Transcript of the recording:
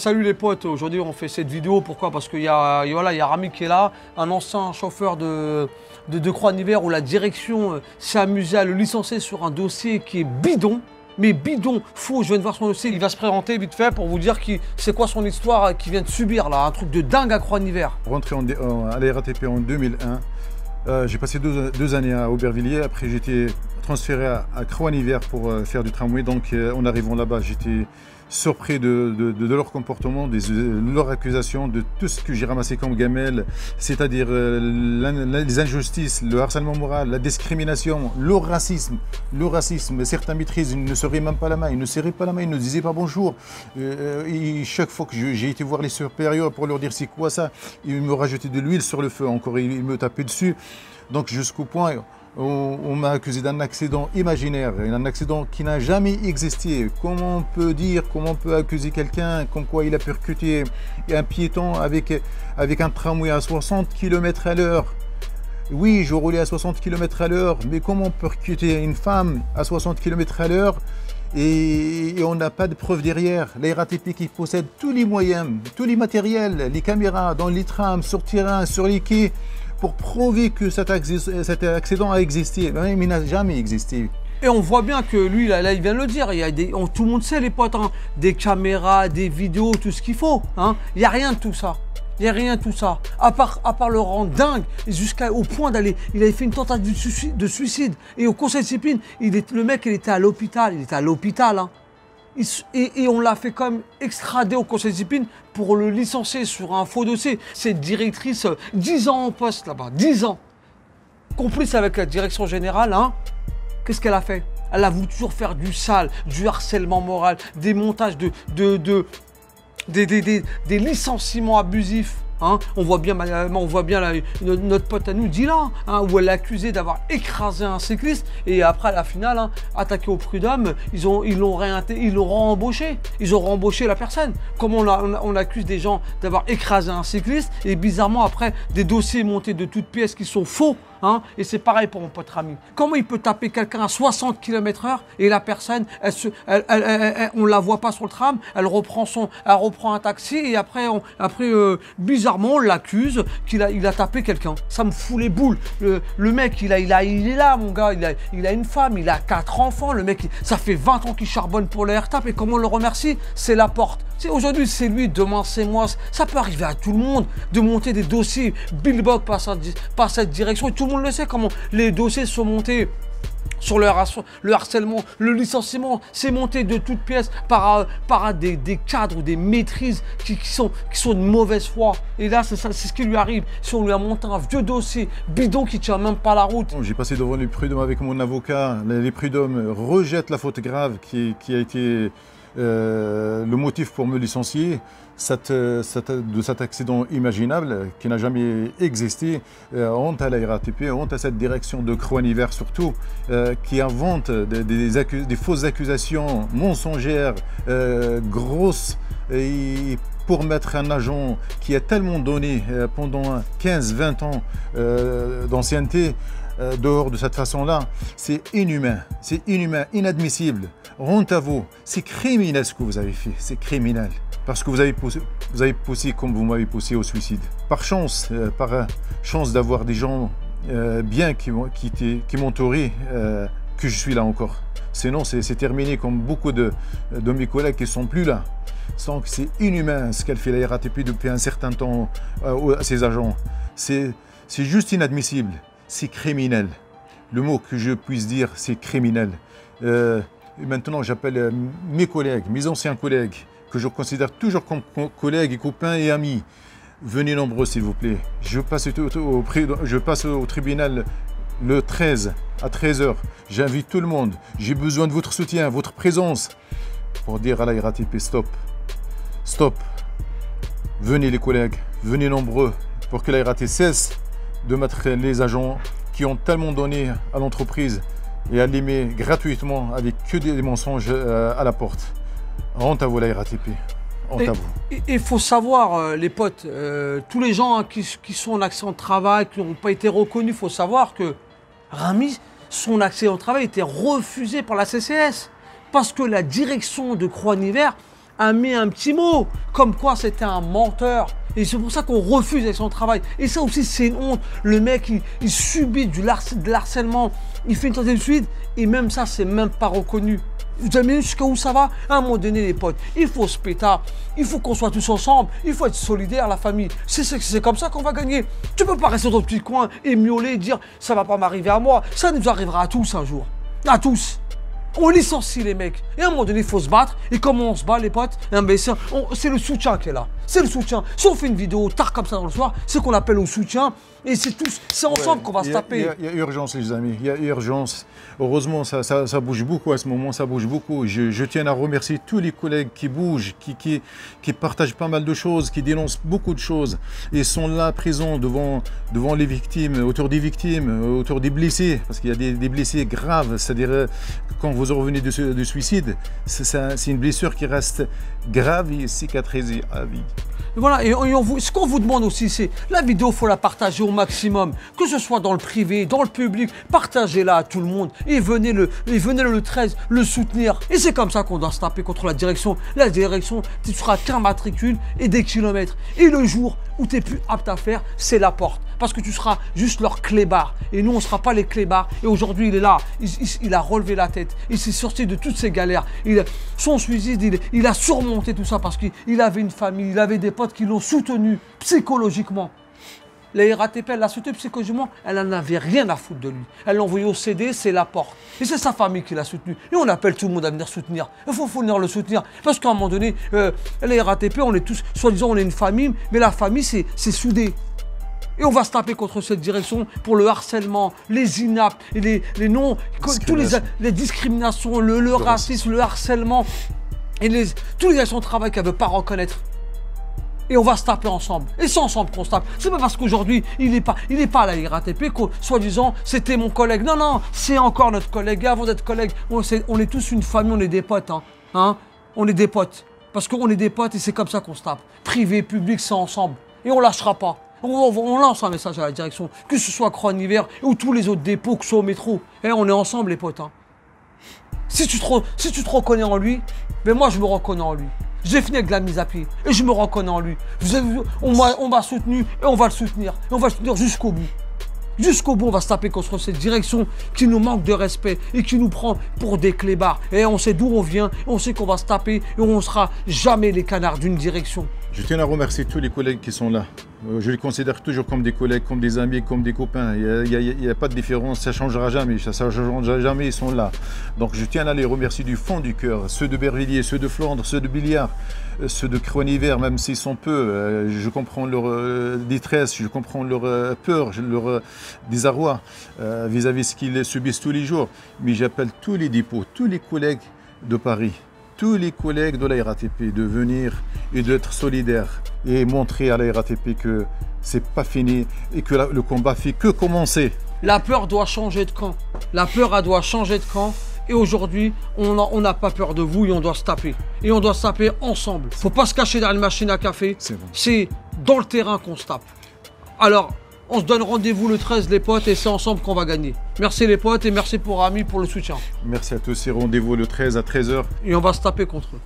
salut les potes, aujourd'hui on fait cette vidéo, pourquoi? Parce qu'il y a Rami qui est là, un ancien chauffeur de Croix-en-Hiver où la direction s'est amusée à le licencier sur un dossier qui est bidon. Mais bidon, faux, je viens de voir son dossier, il va se présenter vite fait pour vous dire c'est quoi son histoire qu'il vient de subir là, un truc de dingue à Croix-en-Hiver. Rentré à la RATP en 2001, j'ai passé deux années à Aubervilliers, après j'ai été transféré à Croix-en-Hiver pour faire du tramway, donc en arrivant là-bas j'étais surpris de leur comportement, de leurs accusations, de tout ce que j'ai ramassé comme gamelle, c'est-à-dire les injustices, le harcèlement moral, la discrimination, le racisme. Certains maîtrises, ils ne serraient même pas la main, ils ne serraient pas la main, ils ne disaient pas bonjour. Et chaque fois que j'ai été voir les supérieurs pour leur dire c'est quoi ça, ils me rajoutaient de l'huile sur le feu, encore ils me tapaient dessus. Donc jusqu'au point... On m'a accusé d'un accident imaginaire, un accident qui n'a jamais existé. Comment on peut accuser quelqu'un comme quoi il a percuté un piéton avec un tramway à 60 km à l'heure? Oui, je roulais à 60 km à l'heure, mais comment on peut percuter une femme à 60 km à l'heure et on n'a pas de preuve derrière? La RATP qui possède tous les moyens, tous les matériels, les caméras dans les trams, sur terrain, sur les quais, pour prouver que cet accident a existé, mais il n'a jamais existé. Et on voit bien que lui, là il vient de le dire, il y a tout le monde sait les potes, hein, des caméras, des vidéos, tout ce qu'il faut. Hein. Il n'y a rien de tout ça. Il n'y a rien de tout ça. À part le rendre dingue, jusqu'au point d'aller... Il avait fait une tentative de suicide. Et au conseil de discipline, le mec, il était à l'hôpital. Il était à l'hôpital. Hein. Et on l'a fait quand même extrader au conseil de discipline pour le licencier sur un faux dossier. Cette directrice, 10 ans en poste là-bas, 10 ans. Complice avec la direction générale, hein. Qu'est-ce qu'elle a fait? Elle a voulu toujours faire du sale, du harcèlement moral, des montages des licenciements abusifs. Hein, on voit bien là, notre pote à nous, Dylan, hein, où elle est accusée d'avoir écrasé un cycliste et après à la finale, hein, attaqué au prud'homme, ils l'ont embauché. Ils ont embauché la personne. Comment on accuse des gens d'avoir écrasé un cycliste et bizarrement après des dossiers montés de toutes pièces qui sont faux. Hein, et c'est pareil pour mon pote Rami. Comment il peut taper quelqu'un à 60 km/h et la personne, on la voit pas sur le tram, elle reprend un taxi et après bizarrement on l'accuse qu'il a tapé quelqu'un. Ça me fout les boules. Le mec il est là mon gars, il a une femme, il a 4 enfants. Le mec ça fait 20 ans qu'il charbonne pour le RTAP et comment on le remercie? C'est la porte. Aujourd'hui c'est lui, demain c'est moi. Ça peut arriver à tout le monde de monter des dossiers billboard par cette direction. Et tout le monde le sait comment les dossiers sont montés sur le harcèlement, le licenciement, c'est monté de toutes pièces par des cadres ou des maîtrises qui sont de mauvaise foi. Et là, c'est ce qui lui arrive. Si on lui a monté un vieux dossier bidon qui tient même pas la route. J'ai passé devant les prud'hommes avec mon avocat. Les prud'hommes rejettent la faute grave qui a été le motif pour me licencier. De cet accident imaginable qui n'a jamais existé. Honte à la RATP, honte à cette direction de Croix-en-Hiver surtout, qui invente des fausses accusations mensongères, grosses, et pour mettre un agent qui a tellement donné pendant 15-20 ans d'ancienneté dehors de cette façon-là. C'est inhumain, inadmissible. Honte à vous, c'est criminel ce que vous avez fait, c'est criminel. Parce que vous avez poussé comme vous m'avez poussé au suicide. Par chance d'avoir des gens bien qui m'entouraient, que je suis là encore. Sinon, c'est terminé comme beaucoup de mes collègues qui ne sont plus là. Donc c'est inhumain ce qu'elle fait la RATP depuis un certain temps à ses agents. C'est juste inadmissible, c'est criminel. Le mot que je puisse dire, c'est criminel. Et maintenant, j'appelle mes collègues, mes anciens collègues, que je considère toujours comme collègues et copains et amis. Venez nombreux, s'il vous plaît. Je passe au tribunal le 13 à 13 h. J'invite tout le monde. J'ai besoin de votre soutien, votre présence pour dire à la RATP stop. Stop. Venez les collègues, venez nombreux pour que la RATP cesse de mettre les agents qui ont tellement donné à l'entreprise et à l'aimer gratuitement avec que des mensonges à la porte. Honte à vous la RATP. Honte à vous. Il faut savoir, les potes, tous les gens qui sont en accident de travail, qui n'ont pas été reconnus, il faut savoir que Rami, son accident de travail était refusé par la CCS. Parce que la direction de Croix-en-Hiver a mis un petit mot, comme quoi c'était un menteur. Et c'est pour ça qu'on refuse avec son travail. Et ça aussi, c'est une honte. Le mec, il subit de l'harcèlement. Il fait une tentative de suicide. Et même ça, c'est même pas reconnu. Vous avez vu jusqu'à où ça va? À un moment donné, les potes, il faut se péter. Il faut qu'on soit tous ensemble. Il faut être solidaire, la famille. C'est comme ça qu'on va gagner. Tu peux pas rester dans ton petit coin et miauler et dire ça va pas m'arriver à moi. Ça nous arrivera à tous un jour. À tous. On licencie les mecs. Et à un moment donné, il faut se battre. Et comment on se bat, les potes? C'est le soutien qui est là. C'est le soutien. Si on fait une vidéo tard comme ça dans le soir, c'est qu'on appelle au soutien. Et c'est ensemble qu'on va se taper. Il y a urgence, les amis. Il y a urgence. Heureusement, ça bouge beaucoup à ce moment. Ça bouge beaucoup. Je tiens à remercier tous les collègues qui bougent, qui partagent pas mal de choses, qui dénoncent beaucoup de choses. Et sont là, présents devant les victimes, autour des victimes, autour des blessés. Parce qu'il y a des blessés graves. C'est-à-dire, quand vous revenez de suicide, c'est une blessure qui reste grave et cicatrisée à vie. Voilà, et ce qu'on vous demande aussi, c'est la vidéo, il faut la partager au maximum, que ce soit dans le privé, dans le public, partagez-la à tout le monde et venez le 13 le soutenir. Et c'est comme ça qu'on doit se taper contre la direction. La direction, tu seras qu'un matricule et des kilomètres. Et le jour où tu n'es plus apte à faire, c'est la porte. Parce que tu seras juste leur clébard. Et nous, on ne sera pas les clébards. Et aujourd'hui, il est là. Il a relevé la tête. Il s'est sorti de toutes ces galères. Son suicide, il a surmonté tout ça parce qu'il avait une famille, il avait des potes qui l'ont soutenu psychologiquement. La RATP, elle l'a soutenu psychologiquement, elle n'en avait rien à foutre de lui. Elle l'a envoyé au CD, c'est la porte. Et c'est sa famille qui l'a soutenu. Et on appelle tout le monde à venir soutenir. Il faut venir le soutenir. Parce qu'à un moment donné, la RATP, on est tous, soi-disant, on est une famille, mais la famille, c'est soudé. Et on va se taper contre cette direction pour le harcèlement, les inaptes, et les non, les discriminations, le racisme, le harcèlement, et tous les actions de travail qu'elle ne veut pas reconnaître. Et on va se taper ensemble. Et c'est ensemble qu'on se tape. C'est pas parce qu'aujourd'hui, il n'est pas à la RATP que, soi-disant, c'était mon collègue. Non, non, c'est encore notre collègue. Et avant d'être collègue, on est tous une famille, on est des potes. On est des potes. Parce qu'on est des potes et c'est comme ça qu'on se tape. Privé, public, c'est ensemble. Et on lâchera pas. On lance un message à la direction, que ce soit Croix-en-Hiver ou tous les autres dépôts, que ce soit au métro. Et on est ensemble, les potes. Si tu te reconnais en lui, ben moi, je me reconnais en lui. J'ai fini avec de la mise à pied et je me reconnais en lui. On m'a soutenu et on va le soutenir. Et on va le soutenir jusqu'au bout. Jusqu'au bout, on va se taper contre cette direction qui nous manque de respect et qui nous prend pour des clébards. Et on sait d'où on vient, on sait qu'on va se taper et on ne sera jamais les canards d'une direction. Je tiens à remercier tous les collègues qui sont là. Je les considère toujours comme des collègues, comme des amis, comme des copains. Il n'y a pas de différence, ça ne changera jamais. Ça ne changera jamais, ils sont là. Donc je tiens à les remercier du fond du cœur. Ceux de Bervilliers, ceux de Flandre, ceux de Billiard, ceux de Croix-en-Hiver, même s'ils sont peu. Je comprends leur détresse, je comprends leur peur, leur désarroi vis-à-vis de ce qu'ils subissent tous les jours. Mais j'appelle tous les dépôts, tous les collègues de Paris, tous les collègues de la RATP de venir et d'être solidaires et montrer à la RATP que c'est pas fini et que le combat fait que commencer. La peur doit changer de camp. La peur, elle doit changer de camp. Et aujourd'hui, on n'a pas peur de vous et on doit se taper. Et on doit se taper ensemble. Faut pas se cacher derrière une machine à café. C'est dans le terrain qu'on se tape. Alors, on se donne rendez-vous le 13, les potes, et c'est ensemble qu'on va gagner. Merci les potes et merci pour Ami pour le soutien. Merci à tous et rendez-vous le 13 à 13h. Et on va se taper contre eux.